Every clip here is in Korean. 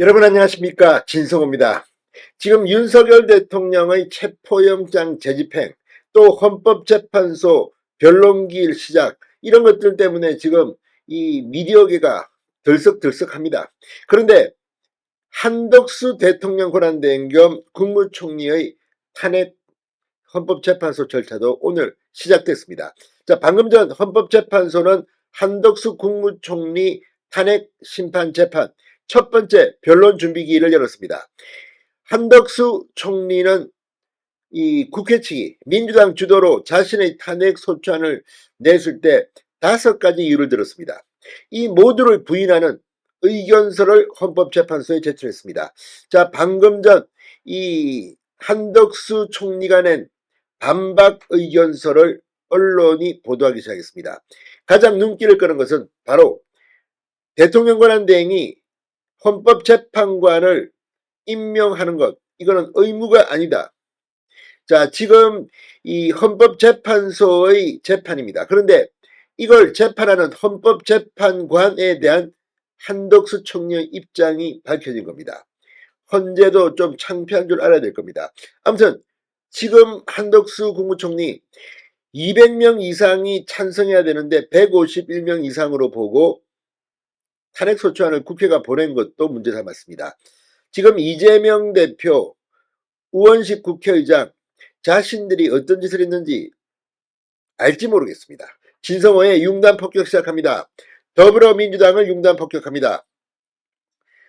여러분 안녕하십니까, 진성호입니다. 지금 윤석열 대통령의 체포영장 재집행, 또 헌법재판소 변론기일 시작, 이런 것들 때문에 지금 이 미디어계가 들썩들썩합니다. 그런데 한덕수 대통령 권한대행 겸 국무총리의 탄핵 헌법재판소 절차도 오늘 시작됐습니다. 자, 방금 전 헌법재판소는 한덕수 국무총리 탄핵 심판 재판 첫 번째 변론 준비기일을 열었습니다. 한덕수 총리는 이 국회 측이 민주당 주도로 자신의 탄핵 소추안을 냈을 때 5가지 이유를 들었습니다. 이 모두를 부인하는 의견서를 헌법재판소에 제출했습니다. 자, 방금 전 이 한덕수 총리가 낸 반박 의견서를 언론이 보도하기 시작했습니다. 가장 눈길을 끄는 것은 바로 대통령 권한대행이 헌법재판관을 임명하는 것, 이거는 의무가 아니다. 자, 지금 이 헌법재판소의 재판입니다. 그런데 이걸 재판하는 헌법재판관에 대한 한덕수 총리의 입장이 밝혀진 겁니다. 헌재도 좀 창피한 줄 알아야 될 겁니다. 아무튼 지금 한덕수 국무총리 200명 이상이 찬성해야 되는데 151명 이상으로 보고 탄핵소추안을 국회가 보낸 것도 문제 삼았습니다. 지금 이재명 대표, 우원식 국회의장 자신들이 어떤 짓을 했는지 알지 모르겠습니다. 진성호의 융단 폭격 시작합니다. 더불어민주당을 융단 폭격합니다.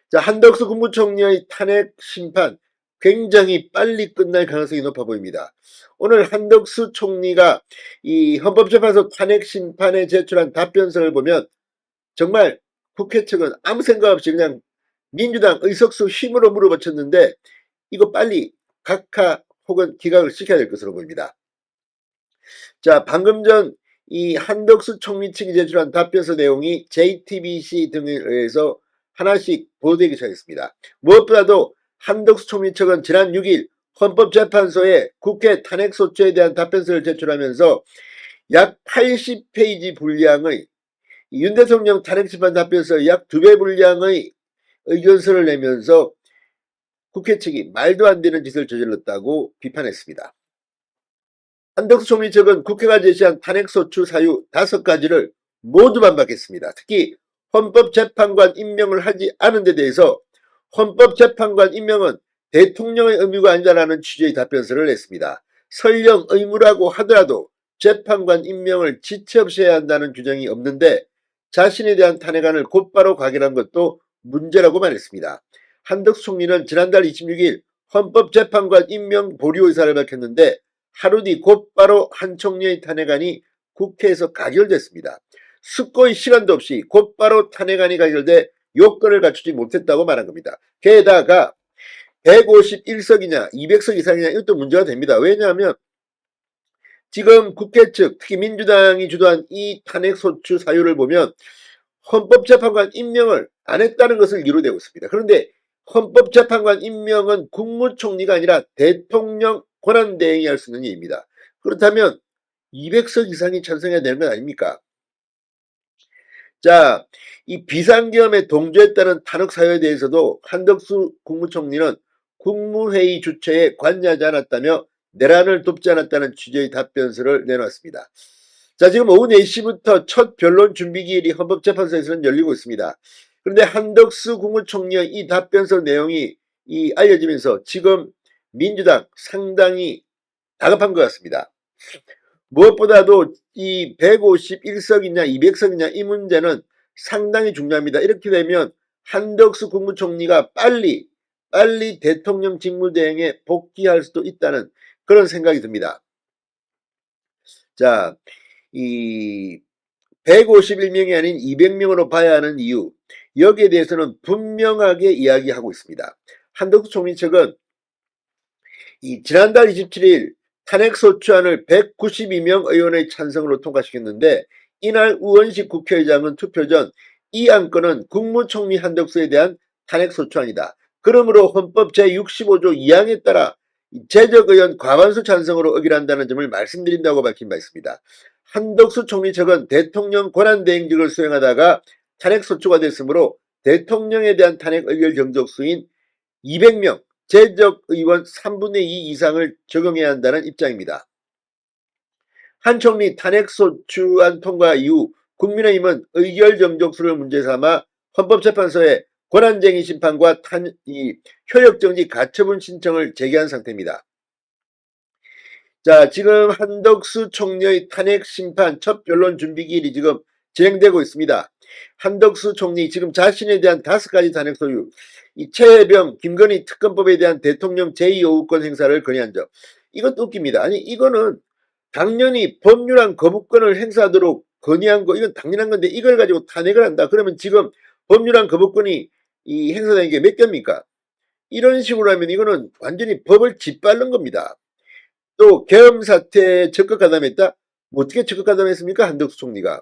자, 한덕수 국무총리의 탄핵 심판 굉장히 빨리 끝날 가능성이 높아 보입니다. 오늘 한덕수 총리가 이 헌법재판소 탄핵 심판에 제출한 답변서를 보면 정말 국회 측은 아무 생각 없이 그냥 민주당 의석수 힘으로 물어붙였는데 이거 빨리 각하 혹은 기각을 시켜야 될 것으로 보입니다. 자, 방금 전 이 한덕수 총리 측이 제출한 답변서 내용이 JTBC 등에 의해서 하나씩 보도되기 시작했습니다. 무엇보다도 한덕수 총리 측은 지난 6일 헌법재판소에 국회 탄핵소추에 대한 답변서를 제출하면서 약 80페이지 분량의 윤 대통령 탄핵심판 답변서 약 2배 분량의 의견서를 내면서 국회 측이 말도 안 되는 짓을 저질렀다고 비판했습니다. 한덕수 총리 측은 국회가 제시한 탄핵소추 사유 5가지를 모두 반박했습니다. 특히 헌법재판관 임명을 하지 않은 데 대해서 헌법재판관 임명은 대통령의 의무가 아니다라는 취지의 답변서를 냈습니다. 설령 의무라고 하더라도 재판관 임명을 지체 없이 해야 한다는 규정이 없는데 자신에 대한 탄핵안을 곧바로 가결한 것도 문제라고 말했습니다. 한덕수 총리는 지난달 26일 헌법재판관 임명 보류 의사를 밝혔는데 하루 뒤 곧바로 한 총리의 탄핵안이 국회에서 가결됐습니다. 숙고의 시간도 없이 곧바로 탄핵안이 가결돼 요건을 갖추지 못했다고 말한 겁니다. 게다가 151석이냐 200석 이상이냐 이것도 문제가 됩니다. 왜냐하면 지금 국회 측 특히 민주당이 주도한 이 탄핵소추 사유를 보면 헌법재판관 임명을 안 했다는 것을 이유로 되고 있습니다. 그런데 헌법재판관 임명은 국무총리가 아니라 대통령 권한대행이 할 수 있는 일입니다. 그렇다면 200석 이상이 찬성해야 되는 건 아닙니까? 자, 이 비상계엄에 동조했다는 탄핵 사유에 대해서도 한덕수 국무총리는 국무회의 주최에 관여하지 않았다며 내란을 돕지 않았다는 취지의 답변서를 내놨습니다. 자, 지금 오후 4시부터 첫 변론 준비기일이 헌법재판소에서는 열리고 있습니다. 그런데 한덕수 국무총리의 이 답변서 내용이 알려지면서 지금 민주당 상당히 다급한 것 같습니다. 무엇보다도 이 151석이냐 200석이냐 이 문제는 상당히 중요합니다. 이렇게 되면 한덕수 국무총리가 빨리 대통령 직무대행에 복귀할 수도 있다는 그런 생각이 듭니다. 자, 이 151명이 아닌 200명으로 봐야 하는 이유, 여기에 대해서는 분명하게 이야기하고 있습니다. 한덕수 총리 측은 지난달 27일 탄핵소추안을 192명 의원의 찬성으로 통과시켰는데 이날 우원식 국회의장은 투표 전 이 안건은 국무총리 한덕수에 대한 탄핵소추안이다. 그러므로 헌법 제65조 2항에 따라 재적의원 과반수 찬성으로 의결한다는 점을 말씀드린다고 밝힌 바 있습니다. 한덕수 총리 측은 대통령 권한대행직을 수행하다가 탄핵소추가 됐으므로 대통령에 대한 탄핵 의결 정족수인 200명, 재적 의원 3분의 2 이상을 적용해야 한다는 입장입니다. 한 총리 탄핵소추안 통과 이후 국민의힘은 의결 정족수를 문제 삼아 헌법재판소에 권한쟁의 심판과 효력정지 가처분 신청을 제기한 상태입니다. 자, 지금 한덕수 총리의 탄핵 심판 첫 변론 준비 기일이 지금 진행되고 있습니다. 한덕수 총리 지금 자신에 대한 5가지 탄핵 소유, 이 최혜병, 김건희 특검법에 대한 대통령 제2요구권 행사를 건의한 점. 이것도 웃깁니다. 아니 이거는 당연히 법률안 거부권을 행사하도록 건의한 거, 이건 당연한 건데 이걸 가지고 탄핵을 한다. 그러면 지금 법률안 거부권이 이 행사된 게 몇 개입니까? 이런 식으로 하면 이거는 완전히 법을 짓밟는 겁니다. 또 계엄 사태에 적극 가담했다? 어떻게 적극 가담했습니까? 한덕수 총리가.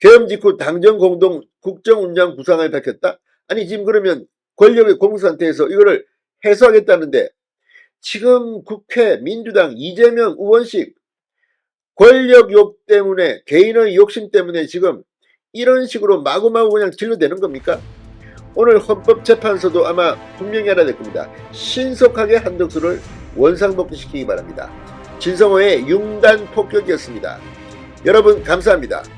계엄 직후 당정 공동 국정 운영 구상을 밝혔다? 아니 지금 그러면 권력의 공수 상태에서 이거를 해소하겠다는데 지금 국회 민주당 이재명 의원식 권력욕 때문에 개인의 욕심 때문에 지금 이런 식으로 마구마구 그냥 질러대는 겁니까? 오늘 헌법재판소도 아마 분명히 알아야 될 겁니다. 신속하게 한덕수를 원상복귀시키기 바랍니다. 진성호의 융단 폭격이었습니다. 여러분 감사합니다.